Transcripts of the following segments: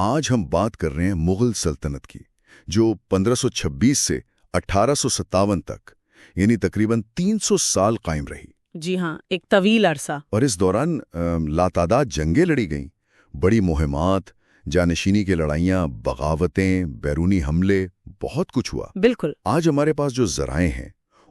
آج ہم بات کر رہے ہیں مغل سلطنت کی، جو 1526 سے 1857 تک یعنی تقریباً 300 سال قائم رہی۔ جی ہاں، ایک طویل عرصہ۔ اور اس دوران لاتعداد جنگیں لڑی گئیں، بڑی مہمات، جانشینی کی لڑائیاں، بغاوتیں، بیرونی حملے، بہت کچھ ہوا۔ بالکل۔ آج ہمارے پاس جو ذرائع ہیں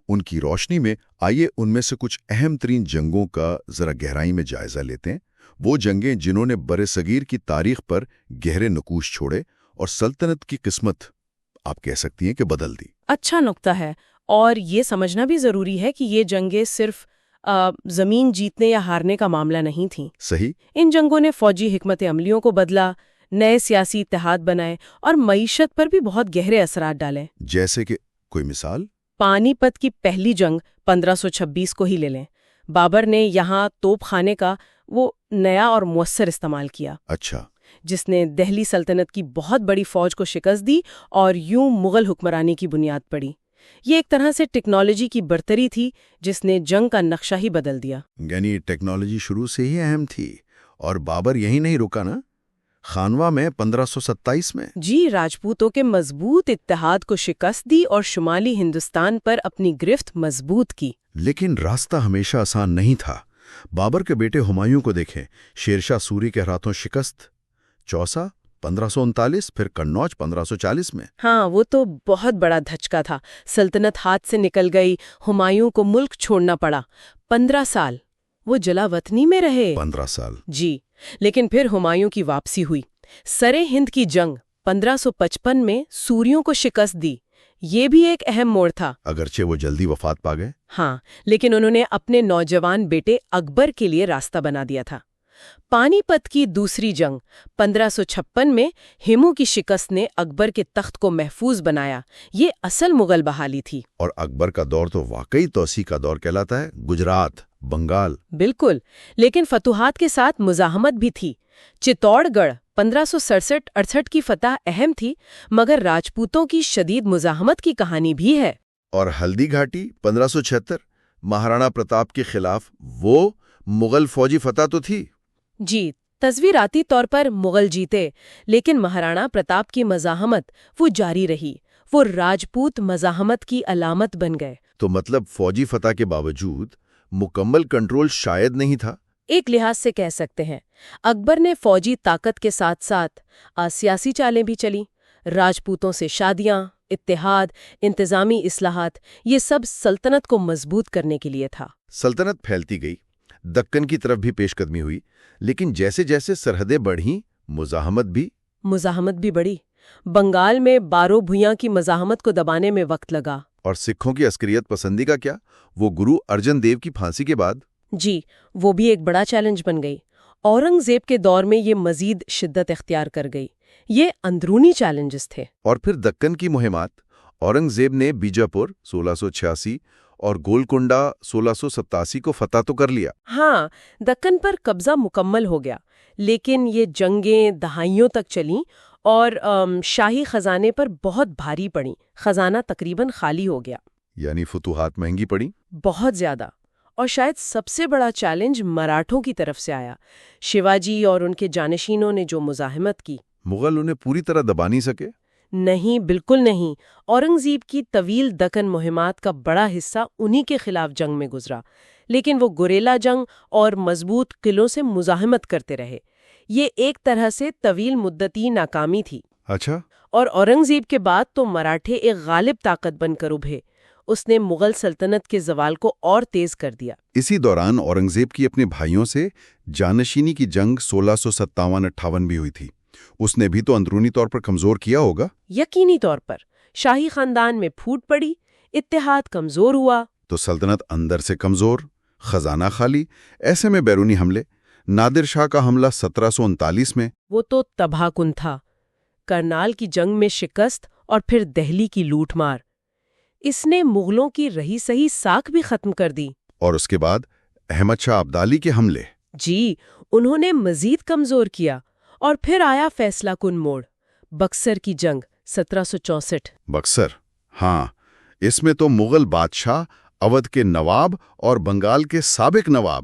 ان کی روشنی میں آئیے ان میں سے کچھ اہم ترین جنگوں کا ذرا گہرائی میں جائزہ لیتے ہیں، وہ جنگیں جنہوں نے برصغیر کی تاریخ پر گہرے نقوش چھوڑے اور سلطنت کی قسمت آپ کہہ سکتی ہیں کہ بدل دی۔ اچھا نقطہ ہے، اور یہ سمجھنا بھی ضروری ہے کہ یہ جنگیں صرف زمین جیتنے یا ہارنے کا معاملہ نہیں تھیں۔ صحیح۔ ان جنگوں نے فوجی حکمت عملیوں کو بدلا، نئے سیاسی اتحاد بنائے اور معیشت پر بھی بہت گہرے اثرات ڈالے۔ جیسے کہ کوئی مثال؟ پانی پت کی پہلی جنگ 1526 کو ہی لے لیں۔ بابر نے یہاں توپ خانے کا وہ نیا اور مؤثر استعمال کیا۔ اچھا۔ جس نے دہلی سلطنت کی بہت بڑی فوج کو شکست دی اور یوں مغل حکمرانی کی بنیاد پڑی۔ یہ ایک طرح سے ٹیکنالوجی کی برتری تھی جس نے جنگ کا نقشہ ہی بدل دیا۔ یعنی ٹیکنالوجی شروع سے ہی اہم تھی، اور بابر یہی نہیں رکا نا، خانوا میں 1527 میں جی راجپوتوں کے مضبوط اتحاد کو شکست دی اور شمالی ہندوستان پر اپنی گرفت مضبوط کی۔ لیکن راستہ ہمیشہ آسان نہیں تھا۔ بابر کے بیٹے ہمایوں کو دیکھیں، شیرشاہ سوری کے ہاتھوں شکست، چوسا 1539، پھر قنوج 1540 میں۔ ہاں، وہ تو بہت بڑا دھچکا تھا۔ سلطنت ہاتھ سے نکل گئی، ہمایوں کو ملک چھوڑنا پڑا۔ 15 سال وہ جلا وطنی میں رہے۔ 15 سال جی، لیکن پھر ہمایوں کی واپسی ہوئی۔ سرے ہند کی جنگ 1555 میں سوریوں کو شکست دی۔ یہ بھی ایک اہم موڑ تھا۔ اگرچہ وہ جلدی وفات پا گئے۔ ہاں، لیکن انہوں نے اپنے نوجوان بیٹے اکبر کے لیے راستہ بنا دیا تھا۔ پانی پت کی دوسری جنگ 1556 میں ہیمو کی شکست نے اکبر کے تخت کو محفوظ بنایا۔ یہ اصل مغل بحالی تھی۔ اور اکبر کا دور تو واقعی توسیع کا دور کہلاتا ہے، گجرات، بنگال۔ بالکل، لیکن فتوحات کے ساتھ مزاحمت بھی تھی۔ چتوڑ گڑھ 1567-68 کی فتح اہم تھی، مگر راجپوتوں کی شدید مزاحمت کی کہانی بھی ہے۔ اور ہلدی گھاٹی 1576 مہارانا پرتاپ کے خلاف وہ مغل فوجی فتح تو تھی۔ جی، تصویراتی طور پر مغل جیتے، لیکن مہارانا پرتاپ کی مزاحمت وہ جاری رہی۔ وہ راجپوت مزاحمت کی علامت بن گئے۔ تو مطلب فوجی فتح کے باوجود مکمل کنٹرول شاید نہیں تھا۔ ایک لحاظ سے کہہ سکتے ہیں اکبر نے فوجی طاقت کے ساتھ ساتھ سیاسی چالیں بھی چلیں۔ راجپوتوں سے شادیاں، اتحاد، انتظامی اصلاحات، یہ سب سلطنت کو مضبوط کرنے کے لیے تھا۔ سلطنت پھیلتی گئی، دکن کی طرف بھی پیش قدمی ہوئی، لیکن جیسے جیسے سرحدیں بڑھیں مزاحمت بھی بڑھی۔ بنگال میں بارو بھویاں کی مزاحمت کو دبانے میں وقت لگا۔ اور سکھوں کی عسکریت پسندی کا کیا؟ وہ گرو ارجن دیو کی پھانسی کے بعد جی، وہ بھی ایک بڑا چیلنج بن گئی۔ اورنگزیب کے دور میں یہ مزید شدت اختیار کر گئی۔ یہ اندرونی چیلنجز تھے۔ اور پھر دکن کی مہمات، اورنگزیب نے بیجاپور 1686 اور گولکنڈہ 1687 کو فتح تو کر لیا۔ ہاں، دکن پر قبضہ مکمل ہو گیا، لیکن یہ جنگیں دہائیوں تک چلیں اور شاہی خزانے پر بہت بھاری پڑیں۔ خزانہ تقریباً خالی ہو گیا۔ یعنی فتوحات مہنگی پڑیں؟ بہت زیادہ۔ اور شاید سب سے بڑا چیلنج مراٹھوں کی طرف سے آیا۔ شیواجی اور ان کے جانشینوں نے جو مزاحمت کی، مغل انہیں پوری طرح دبا نہیں سکے؟ نہیں، بالکل نہیں۔ اورنگزیب کی طویل دکن مہمات کا بڑا حصہ انہی کے خلاف جنگ میں گزرا، لیکن وہ گوریلا جنگ اور مضبوط قلعوں سے مزاحمت کرتے رہے۔ یہ ایک طرح سے طویل مدتی ناکامی تھی۔ اچھا۔ اور اورنگزیب کے بعد تو مراٹھے ایک غالب طاقت بن کر ابھرے۔ اس نے مغل سلطنت کے زوال کو اور تیز کر دیا۔ اسی دوران اورنگزیب کی اپنے بھائیوں سے جانشینی کی جنگ 1657-58 بھی ہوئی تھی۔ اس نے بھی تو اندرونی طور پر کمزور کیا ہوگا۔ یقینی طور پر شاہی خاندان میں پھوٹ پڑی، اتحاد کمزور ہوا۔ تو سلطنت اندر سے کمزور، خزانہ خالی، ایسے میں بیرونی حملے۔ نادر شاہ کا حملہ 1739 میں، وہ تو تباہ کن تھا۔ کرنال کی جنگ میں شکست اور پھر دہلی کی لوٹ مار، اس نے مغلوں کی رہی سہی ساکھ بھی ختم کر دی۔ اور اس کے بعد احمد شاہ ابدالی کے حملے، جی، انہوں نے مزید کمزور کیا۔ اور پھر آیا فیصلہ کن موڑ، بکسر کی جنگ 1764۔ بکسر، ہاں، اس میں تو مغل بادشاہ، اودھ کے نواب اور بنگال کے سابق نواب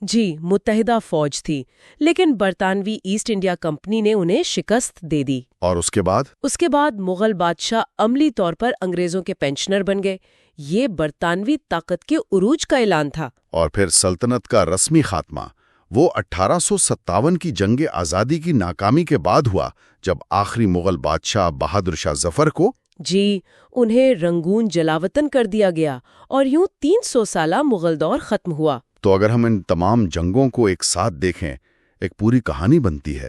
جی متحدہ فوج تھی لیکن برطانوی ایسٹ انڈیا کمپنی نے انہیں شکست دے دی۔ اور اس کے بعد مغل بادشاہ عملی طور پر انگریزوں کے پینشنر بن گئے۔ یہ برطانوی طاقت کے عروج کا اعلان تھا۔ اور پھر سلطنت کا رسمی خاتمہ وہ 1857 کی جنگ آزادی کی ناکامی کے بعد ہوا، جب آخری مغل بادشاہ بہادر شاہ ظفر کو جی انہیں رنگون جلاوطن کر دیا گیا اور یوں 300 سالہ مغل دور ختم ہوا۔ تو اگر ہم ان تمام جنگوں کو ایک ساتھ دیکھیں، ایک پوری کہانی بنتی ہے۔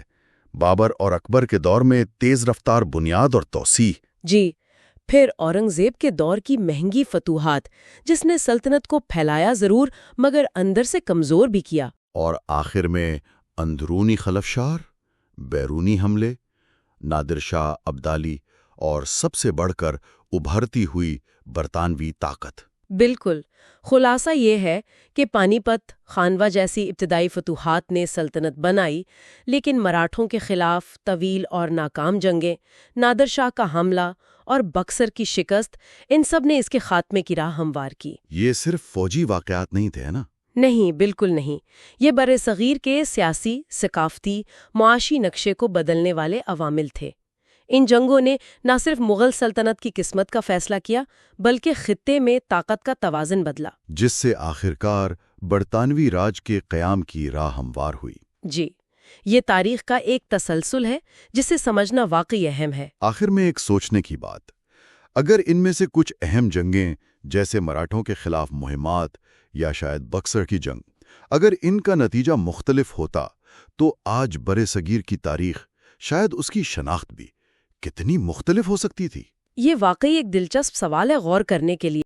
بابر اور اکبر کے دور میں تیز رفتار بنیاد اور توسیع، جی پھر اورنگزیب کے دور کی مہنگی فتوحات جس نے سلطنت کو پھیلایا ضرور مگر اندر سے کمزور بھی کیا، اور آخر میں اندرونی خلفشار، بیرونی حملے، نادر شاہ ابدالی اور سب سے بڑھ کر ابھرتی ہوئی برطانوی طاقت۔ بالکل، خلاصہ یہ ہے کہ پانی پت، خانوا جیسی ابتدائی فتوحات نے سلطنت بنائی، لیکن مراٹھوں کے خلاف طویل اور ناکام جنگیں، نادر شاہ کا حملہ اور بکسر کی شکست، ان سب نے اس کے خاتمے کی راہ ہموار کی۔ یہ صرف فوجی واقعات نہیں تھے نا؟ نہیں، بالکل نہیں، یہ برصغیر کے سیاسی، ثقافتی، معاشی نقشے کو بدلنے والے عوامل تھے۔ ان جنگوں نے نہ صرف مغل سلطنت کی قسمت کا فیصلہ کیا بلکہ خطے میں طاقت کا توازن بدلا، جس سے آخرکار برطانوی راج کے قیام کی راہ ہموار ہوئی۔ جی یہ تاریخ کا ایک تسلسل ہے جسے سمجھنا واقعی اہم ہے۔ آخر میں ایک سوچنے کی بات، اگر ان میں سے کچھ اہم جنگیں جیسے مراٹھوں کے خلاف مہمات یا شاید بکسر کی جنگ، اگر ان کا نتیجہ مختلف ہوتا تو آج برصغیر کی تاریخ، شاید اس کی شناخت بھی کتنی مختلف ہو سکتی تھی۔ یہ واقعی ایک دلچسپ سوال ہے غور کرنے کے لیے۔